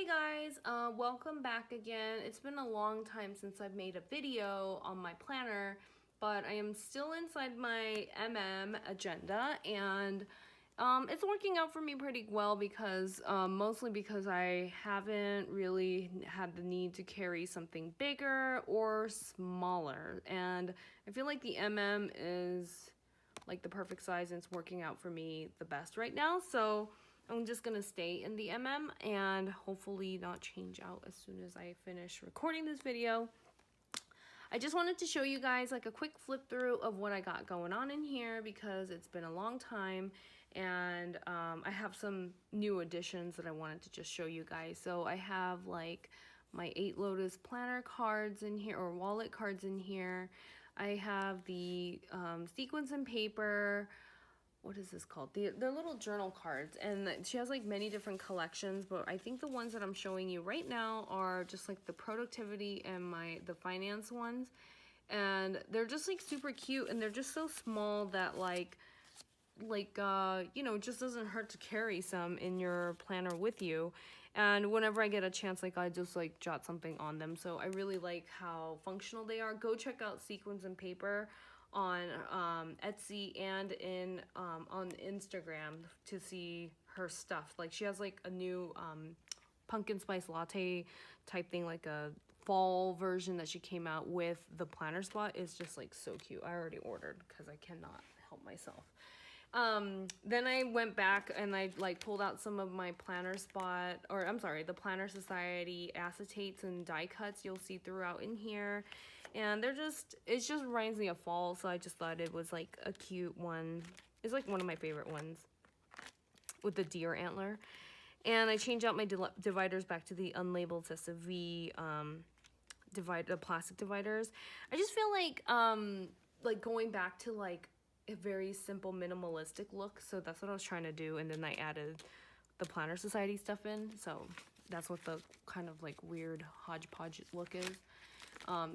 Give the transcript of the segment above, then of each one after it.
Hey guys, welcome back again. It's been a long time since I've made a video on my planner, but I am still inside my agenda, and it's working out for me pretty well because mostly because I haven't really had the need to carry something bigger or smaller, and I feel like the is like the perfect size and it's working out for me the best right now. So I'm just gonna stay in the and hopefully not change out as soon as I finish recording this video. I just wanted to show you guys like a quick flip through of what I got going on in here because it's been a long time, and I have some new additions that I wanted to just show you guys. So I have like my 8 Lotus planner cards in here, or wallet cards in here. I have the sequins and paper. What is this called? They're little journal cards, and she has like many different collections, but I think the ones that I'm showing you right now are just like the productivity and the finance ones, and they're just like super cute, and they're just so small that you know, it just doesn't hurt to carry some in your planner with you. And whenever I get a chance, like I just like jot something on them. So I really like how functional they are. Go check out Sequins and Paper on Etsy and on Instagram to see her stuff. Like she has like a new pumpkin spice latte type thing, like a fall version that she came out with. The planner spot is just like so cute. I already ordered because I cannot help myself. Then I went back and I like pulled out some of my planner spot, or I'm sorry, the Planner Society acetates and die cuts you'll see throughout in here. And it just reminds me of fall, so I just thought it was like a cute one. It's like one of my favorite ones with the deer antler. And I changed out my dividers back to the unlabeled Sessa V the plastic dividers. I just feel like going back to like a very simple minimalistic look, so that's what I was trying to do, and then I added the Planner Society stuff in, so that's what the kind of like weird hodgepodge look is.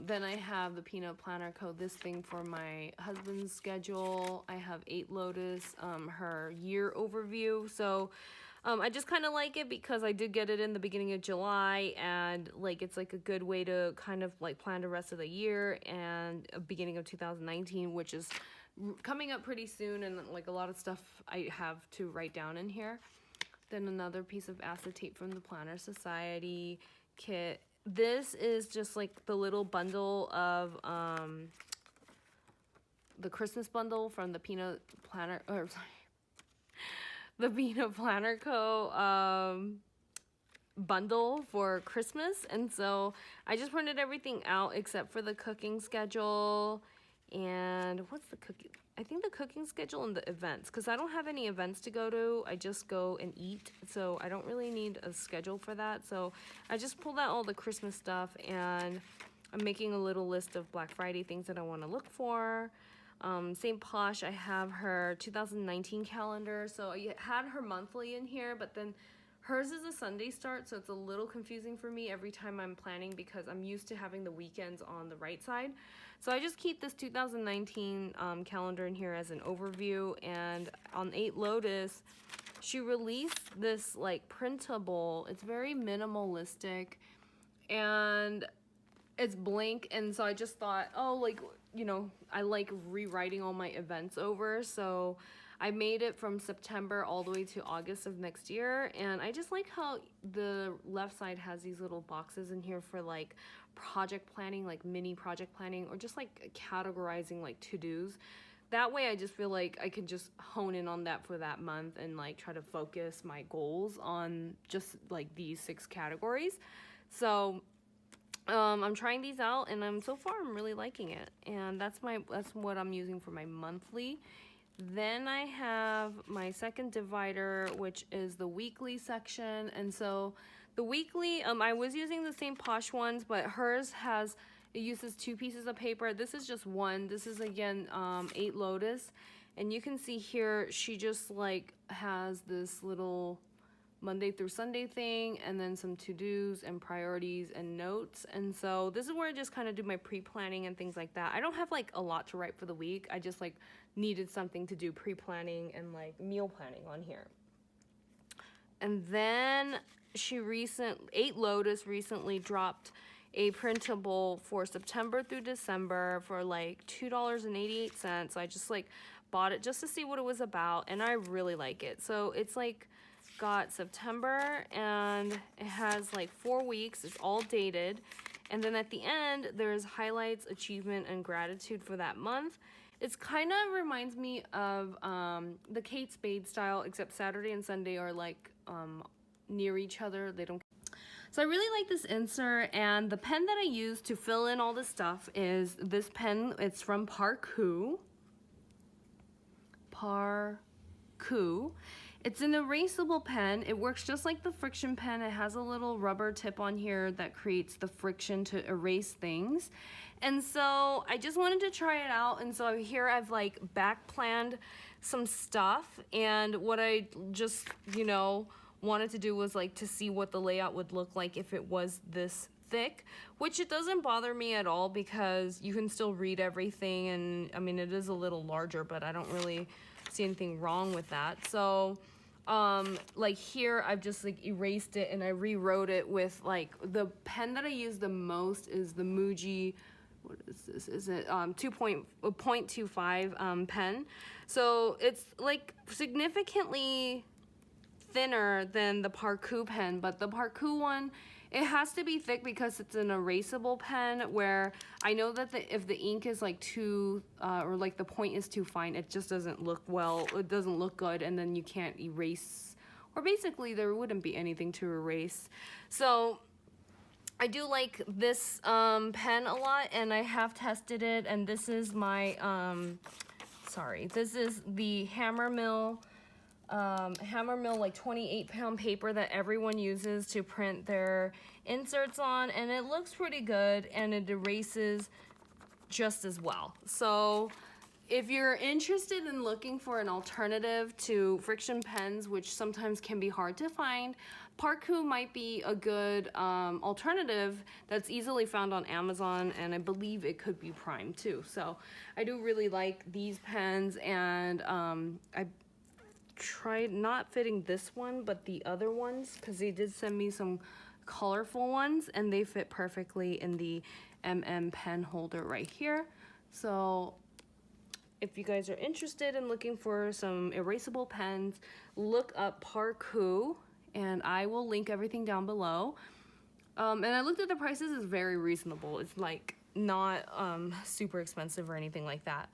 Then I have the Peanut Planner Co. This thing for my husband's schedule. I have 8 Lotus, her year overview. So I just kind of like it because I did get it in the beginning of July, and like it's like a good way to kind of like plan the rest of the year and beginning of 2019, which is coming up pretty soon, and like a lot of stuff I have to write down in here. Then another piece of acetate from the Planner Society kit. This is just like the little bundle of the Christmas bundle from the Peanut Planner, or sorry, the Peanut Planner Co. Bundle for Christmas. And so I just printed everything out except for the cooking schedule. And what's the cooking? I think the cooking schedule and the events, because I don't have any events to go to. I just go and eat, so I don't really need a schedule for that. So I just pulled out all the Christmas stuff, and I'm making a little list of Black Friday things that I want to look for. St. Posh, I have her 2019 calendar, so I had her monthly in here, but then hers is a Sunday start, so it's a little confusing for me every time I'm planning because I'm used to having the weekends on the right side. So I just keep this 2019 calendar in here as an overview. And on 8 Lotus, she released this like printable. It's very minimalistic and it's blank, and so I just thought, oh, like, you know, I like rewriting all my events over, so I made it from September all the way to August of next year. And I just like how the left side has these little boxes in here for like project planning, like mini project planning, or just like categorizing like to-dos. That way I just feel like I can just hone in on that for that month and like try to focus my goals on just like these 6 categories. So I'm trying these out, and so far I'm really liking it, and that's what I'm using for my monthly. Then I have my second divider, which is the weekly section. And so the weekly, I was using the same Posh ones, but hers it uses 2 pieces of paper. This is just one. This is again 8 Lotus, and you can see here she just like has this little Monday through Sunday thing, and then some to-dos and priorities and notes. And so this is where I just kind of do my pre-planning and things like that. I don't have like a lot to write for the week. I just like needed something to do pre-planning and like meal planning on here. And then 8 Lotus recently dropped a printable for September through December for like $2.88. So I just like bought it just to see what it was about, and I really like it. So it's like got September, and it has like 4 weeks. It's all dated, and then at the end there's highlights, achievement, and gratitude for that month. It's kind of reminds me of the Kate Spade style, except Saturday and Sunday are like near each other. They don't. So I really like this insert, and the pen that I use to fill in all this stuff is this pen. It's from Parku. It's an erasable pen. It works just like the friction pen. It has a little rubber tip on here that creates the friction to erase things. And so I just wanted to try it out, and so here I've like back planned some stuff, and what I just, you know, wanted to do was like to see what the layout would look like if it was this thick, which it doesn't bother me at all because you can still read everything, and I mean it is a little larger, but I don't really see anything wrong with that. So like here I've just like erased it and I rewrote it with like the pen that I use the most is the Muji, what is this, is it 0.25 pen. So it's like significantly thinner than the Parku pen, but the Parku one, it has to be thick because it's an erasable pen, where I know that if the ink is like too, or like the point is too fine, it just doesn't look well, it doesn't look good, and then you can't erase, or basically there wouldn't be anything to erase. So I do like this pen a lot, and I have tested it, and this is my, this is the Hammermill like 28-pound paper that everyone uses to print their inserts on, and it looks pretty good, and it erases just as well. So if you're interested in looking for an alternative to friction pens, which sometimes can be hard to find, Parku might be a good alternative that's easily found on Amazon, and I believe it could be Prime too. So I do really like these pens, and I tried not fitting this one but the other ones, because they did send me some colorful ones, and they fit perfectly in the pen holder right here. So if you guys are interested in looking for some erasable pens, look up Parku, and I will link everything down below. And I looked at the prices, it's very reasonable. It's like not super expensive or anything like that.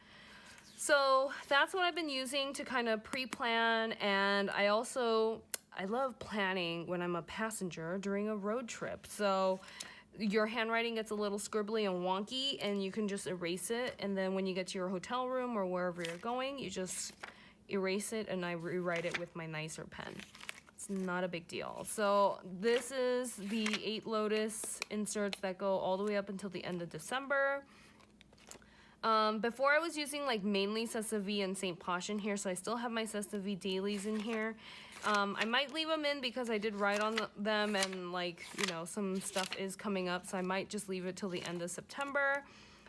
So that's what I've been using to kind of pre-plan, and I love planning when I'm a passenger during a road trip. So your handwriting gets a little scribbly and wonky, and you can just erase it, and then when you get to your hotel room or wherever you're going, you just erase it, and I rewrite it with my nicer pen. It's not a big deal. So this is the 8 Lotus inserts that go all the way up until the end of December. Before I was using like mainly Cesta V and St. Posh in here, so I still have my Cesta V dailies in here. I might leave them in because I did write on them, and like, you know, some stuff is coming up, so I might just leave it till the end of September.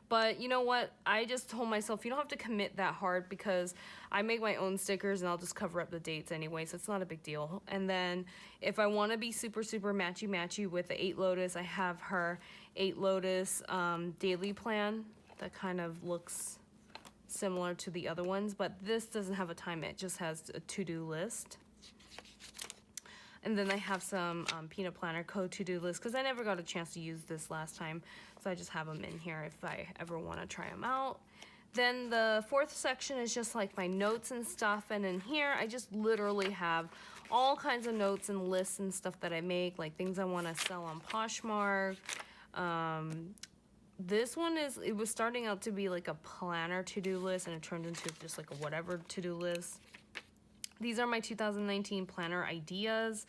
But you know what, I just told myself you don't have to commit that hard, because I make my own stickers and I'll just cover up the dates anyway, so it's not a big deal. And then if I want to be super matchy with the 8 Lotus, I have her 8 Lotus daily plan that kind of looks similar to the other ones, but this doesn't have a time, it just has a to-do list. And then I have some Peanut Planner Co. to-do list, because I never got a chance to use this last time, so I just have them in here if I ever want to try them out. Then the 4th section is just like my notes and stuff, and in here I just literally have all kinds of notes and lists and stuff that I make, like things I want to sell on Poshmark. This one it was starting out to be like a planner to-do list, and it turned into just like a whatever to-do list. These are my 2019 planner ideas.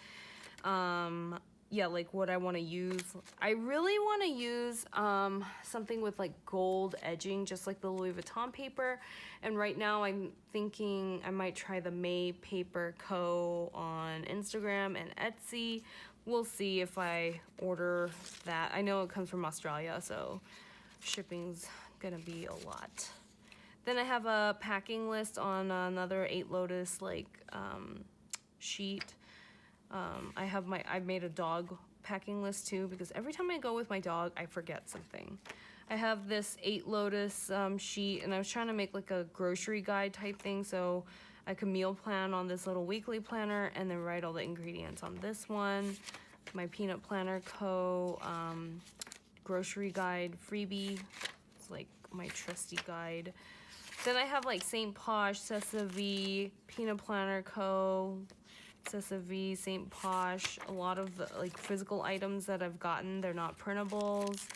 Yeah, like what I want to use. I really want to use something with like gold edging, just like the Louis Vuitton paper. And right now I'm thinking I might try the May Paper Co. on Instagram and Etsy. We'll see if I order that. I know it comes from Australia, so shipping's gonna be a lot. Then I have a packing list on another 8 Lotus like sheet. I've made a dog packing list too, because every time I go with my dog, I forget something. I have this 8 Lotus sheet, and I was trying to make like a grocery guide type thing, so I could meal plan on this little weekly planner and then write all the ingredients on this one. My Peanut Planner Co. Grocery guide freebie. It's like my trusty guide. Then I have like St. Posh, Sesame, Peanut Planner Co., Sesame, St. Posh. A lot of the like physical items that I've gotten, they're not printables.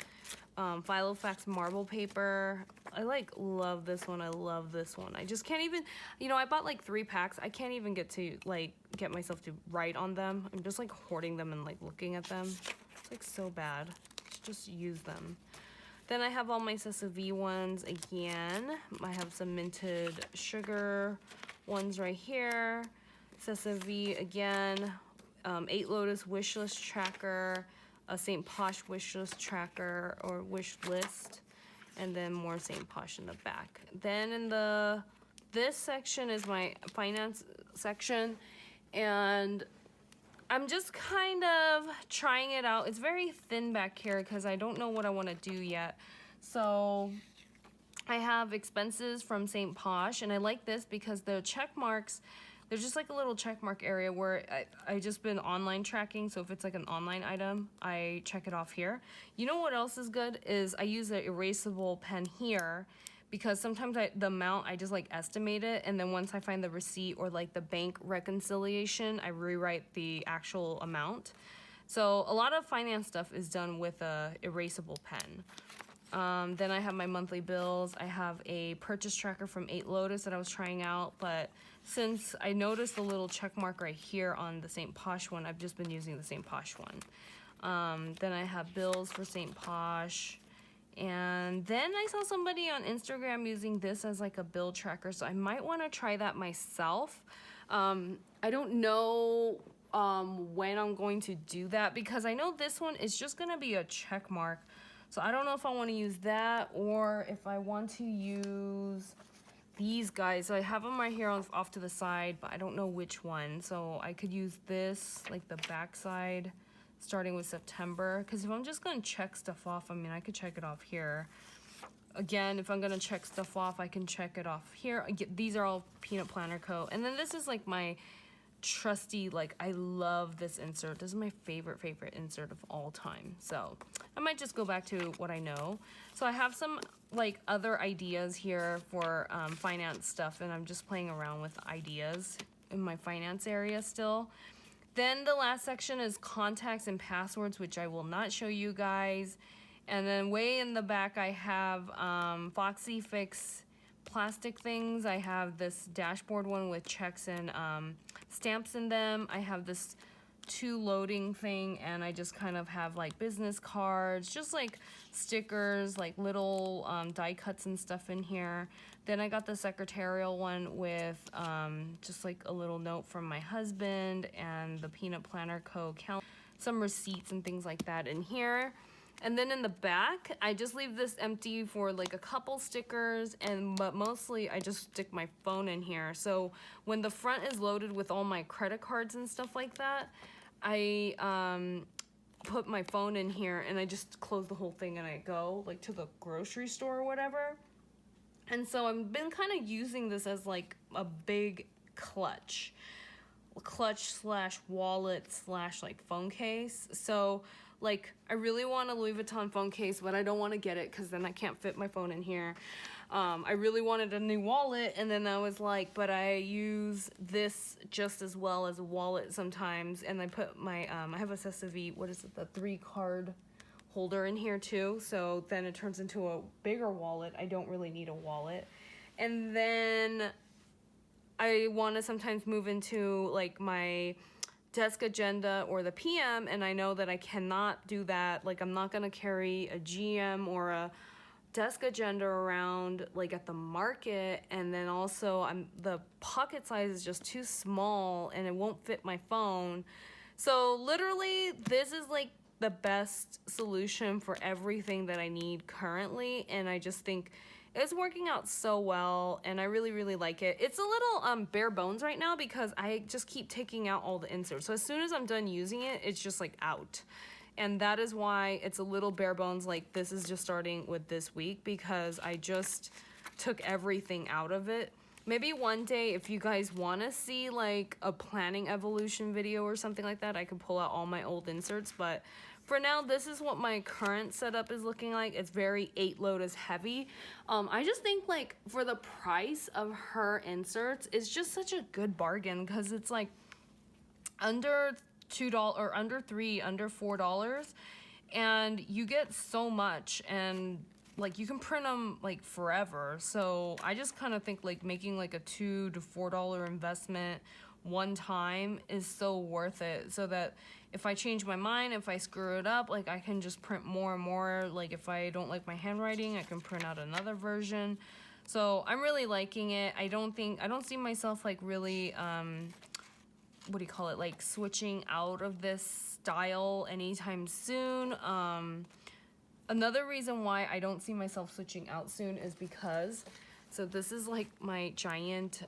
Filofax marble paper. I like love this one. I love this one. I just can't even, you know, I bought like 3 packs. I can't even get myself to write on them. I'm just like hoarding them and like looking at them. It's like so bad. Just use them. Then I have all my Sesame ones again. I have some minted sugar ones right here. Sesame again. 8 Lotus wish list tracker. A St. Posh wish list tracker or wish list, and then more St. Posh in the back. Then in this section is my finance section, and I'm just kind of trying it out. It's very thin back here because I don't know what I want to do yet. So I have expenses from St. Posh, and I like this because the check marks, there's just like a little check mark area where I just been online tracking. So if it's like an online item, I check it off here. You know what else is good is I use an erasable pen here, because sometimes the amount, I just like estimate it, and then once I find the receipt or like the bank reconciliation, I rewrite the actual amount. So a lot of finance stuff is done with a erasable pen. Then I have my monthly bills. I have a purchase tracker from 8 Lotus that I was trying out, but since I noticed the little check mark right here on the St. Posh one, I've just been using the St. Posh one. Then I have bills for St. Posh. And then I saw somebody on Instagram using this as like a bill tracker, so I might want to try that myself. I don't know when I'm going to do that, because I know this one is just going to be a check mark. So I don't know if I want to use that or if I want to use these guys. So I have them right here off to the side, but I don't know which one. So I could use this, like the back side, starting with September. Because if I'm just going to check stuff off, I mean, I could check it off here. Again, if I'm going to check stuff off, I can check it off here. These are all Peanut Planner Co. And then this is like my trusty, like, I love this insert. This is my favorite insert of all time. So I might just go back to what I know. So I have some like other ideas here for finance stuff, and I'm just playing around with ideas in my finance area still. Then the last section is contacts and passwords, which I will not show you guys. And then way in the back I have Foxy Fix plastic things. I have this dashboard one with checks and stamps in them. I have this 2 loading thing, and I just kind of have like business cards, just like stickers, like little die cuts and stuff in here. Then I got the secretarial one with just like a little note from my husband, and the Peanut Planner Co. calendar, some receipts and things like that in here. And then in the back, I just leave this empty for like a couple stickers, but mostly I just stick my phone in here. So when the front is loaded with all my credit cards and stuff like that, I put my phone in here, and I just close the whole thing, and I go like to the grocery store or whatever. And so I've been kind of using this as like a big clutch slash wallet slash like phone case. So like, I really want a Louis Vuitton phone case, but I don't want to get it because then I can't fit my phone in here. I really wanted a new wallet, and then I was like, but I use this just as well as a wallet sometimes. And I put my, I have a Sesame, what is it, the 3 card holder in here too. So then it turns into a bigger wallet. I don't really need a wallet. And then I want to sometimes move into like my desk agenda or the PM, and I know that I cannot do that. Like, I'm not gonna carry a GM or a desk agenda around like at the market, and then also the pocket size is just too small and it won't fit my phone. So literally this is like the best solution for everything that I need currently, and I just think It's working out so well, and I really, really like it. It's a little bare bones right now because I just keep taking out all the inserts. So as soon as I'm done using it, it's just like out. And that is why it's a little bare bones. Like this is just starting with this week because I just took everything out of it. Maybe one day if you guys want to see like a planning evolution video or something like that, I could pull out all my old inserts. But for now, this is what my current setup is looking like. It's very 8 Lotus heavy. I just think like for the price of her inserts, it's just such a good bargain because it's like under $2 or under $3, under $4, and you get so much, and like you can print them like forever. So I just kind of think like making like a $2 to $4 investment one time is so worth it, so that if I change my mind, if I screw it up, like I can just print more and more. Like if I don't like my handwriting, I can print out another version. So I'm really liking it. I don't see myself like really what do you call it, like switching out of this style anytime soon. Another reason why I don't see myself switching out soon is because, so this is like my giant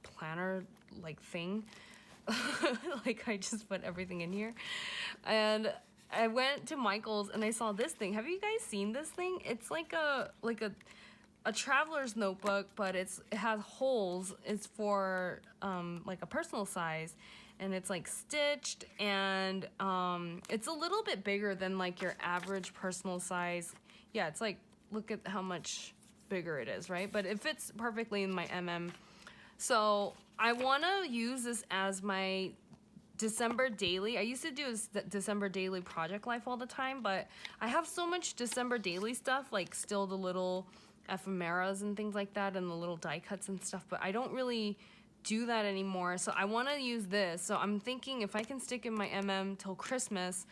planner like thing. Like I just put everything in here, and I went to Michael's and I saw this thing. Have you guys seen this thing? It's like a traveler's notebook, but it has holes. It's for like a personal size, and it's like stitched, and it's a little bit bigger than like your average personal size. Yeah, it's like, look at how much bigger it is, right? But it fits perfectly in my So I want to use this as my December daily. I used to do December daily project life all the time, but I have so much December daily stuff, like still the little ephemeras and things like that, and the little die cuts and stuff, but I don't really do that anymore. So I want to use this. So I'm thinking if I can stick in my till Christmas,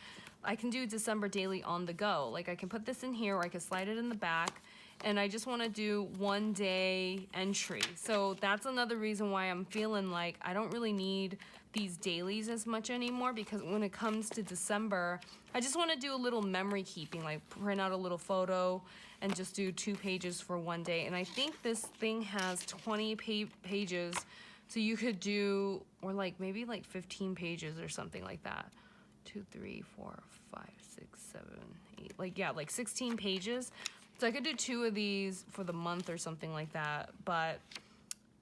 I can do December daily on the go. Like I can put this in here, or I can slide it in the back, and I just want to do 1 day entry. So that's another reason why I'm feeling like I don't really need these dailies as much anymore, because when it comes to December, I just want to do a little memory keeping, like print out a little photo and just do 2 pages for 1 day. And I think this thing has 20 pages, so you could do, or like maybe like 15 pages or something like that. 2, 3, 4, 5, 6, 7, 8, like yeah, like 16 pages. So I could do 2 of these for the month or something like that. But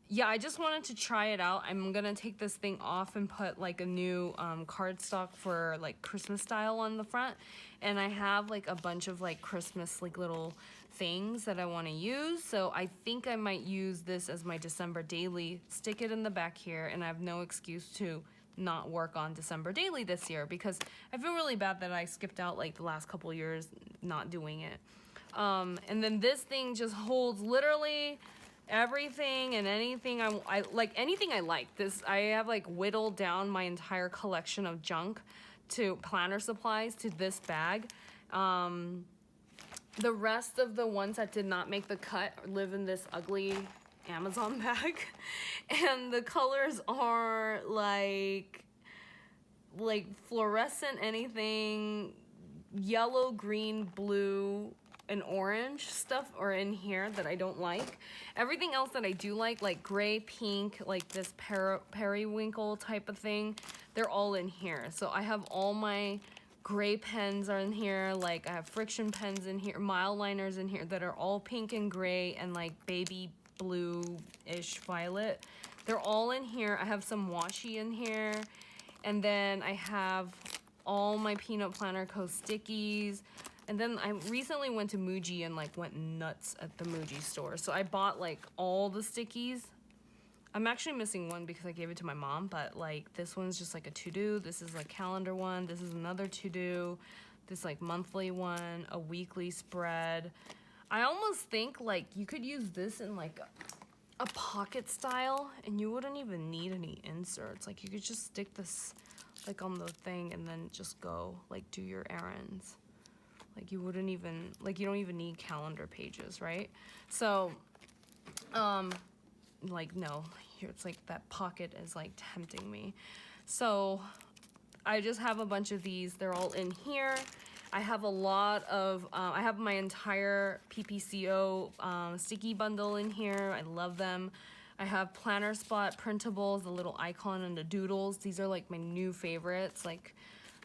yeah, I just wanted to try it out. I'm gonna take this thing off and put like a new cardstock for like Christmas style on the front. And I have like a bunch of like Christmas like little things that I want to use. So I think I might use this as my December daily, stick it in the back here, and I have no excuse to not work on December daily this year, because I feel really bad that I skipped out like the last couple years not doing it. And then this thing just holds literally everything and anything I like. Anything I like. This, I have like whittled down my entire collection of junk to planner supplies to this bag. The rest of the ones that did not make the cut live in this ugly Amazon bag, and the colors are like fluorescent anything, yellow, green, blue, and orange stuff are in here that I don't like. Everything else that I do like gray, pink, like this periwinkle type of thing, they're all in here. So I have all my gray pens are in here, like I have friction pens in here, mile liners in here that are all pink and gray and like baby blue-ish violet. They're all in here. I have some washi in here, and then I have all my Peanut Planner Co. stickies. And then I recently went to Muji and like went nuts at the Muji store. So I bought like all the stickies. I'm actually missing one because I gave it to my mom, but like this one's just like a to-do. This is a calendar one. This is another to-do. This like monthly one, a weekly spread. I almost think like you could use this in like a pocket style and you wouldn't even need any inserts. Like you could just stick this like on the thing and then just go like do your errands. Like you wouldn't even, like you don't even need calendar pages, right? So, like no, here it's like that pocket is like tempting me. So I just have a bunch of these. They're all in here. I have a lot of, I have my entire PPCO sticky bundle in here. I love them. I have planner spot printables, the little icon and the doodles. These are like my new favorites. Like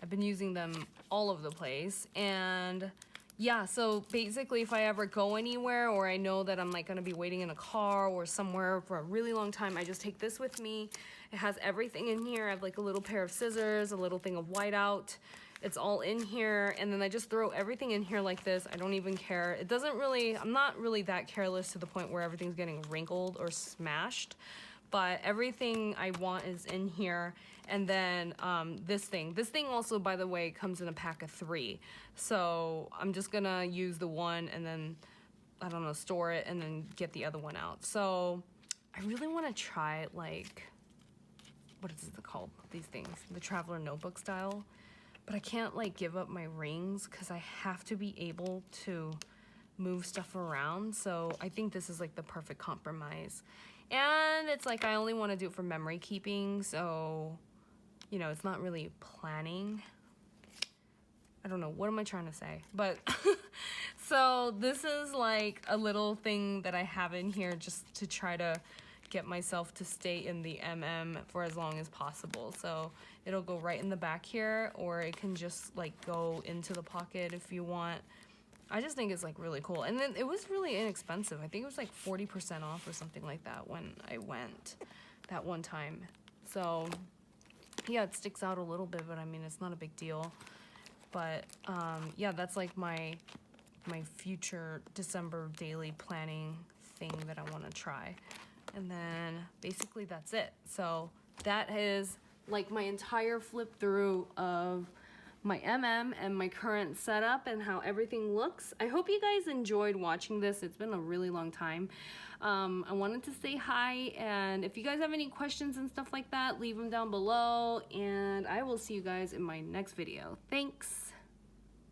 I've been using them all over the place. And yeah, so basically if I ever go anywhere or I know that I'm like gonna be waiting in a car or somewhere for a really long time, I just take this with me. It has everything in here. I have like a little pair of scissors, a little thing of whiteout. It's all in here, and then I just throw everything in here like this. I don't even care. It doesn't really, I'm not really that careless to the point where everything's getting wrinkled or smashed, but everything I want is in here. And then this thing also, by the way, comes in a pack of 3. So I'm just gonna use the one and then, I don't know, store it and then get the other one out. So I really wanna try like, what is it called? These things, the traveler notebook style. But I can't like give up my rings because I have to be able to move stuff around. So I think this is like the perfect compromise. And it's like I only want to do it for memory keeping. So, you know, it's not really planning. I don't know. What am I trying to say? But so this is like a little thing that I have in here just to try to get myself to stay in the for as long as possible. So it'll go right in the back here, or it can just like go into the pocket if you want. I just think it's like really cool. And then it was really inexpensive. I think it was like 40% off or something like that when I went that one time. So yeah, it sticks out a little bit, but I mean, it's not a big deal. But yeah, that's like my future December daily planning thing that I want to try. And then basically that's it. So that is like my entire flip through of my and my current setup and how everything looks. I hope you guys enjoyed watching this. It's been a really long time. I wanted to say hi, and if you guys have any questions and stuff like that, leave them down below, and I will see you guys in my next video. Thanks.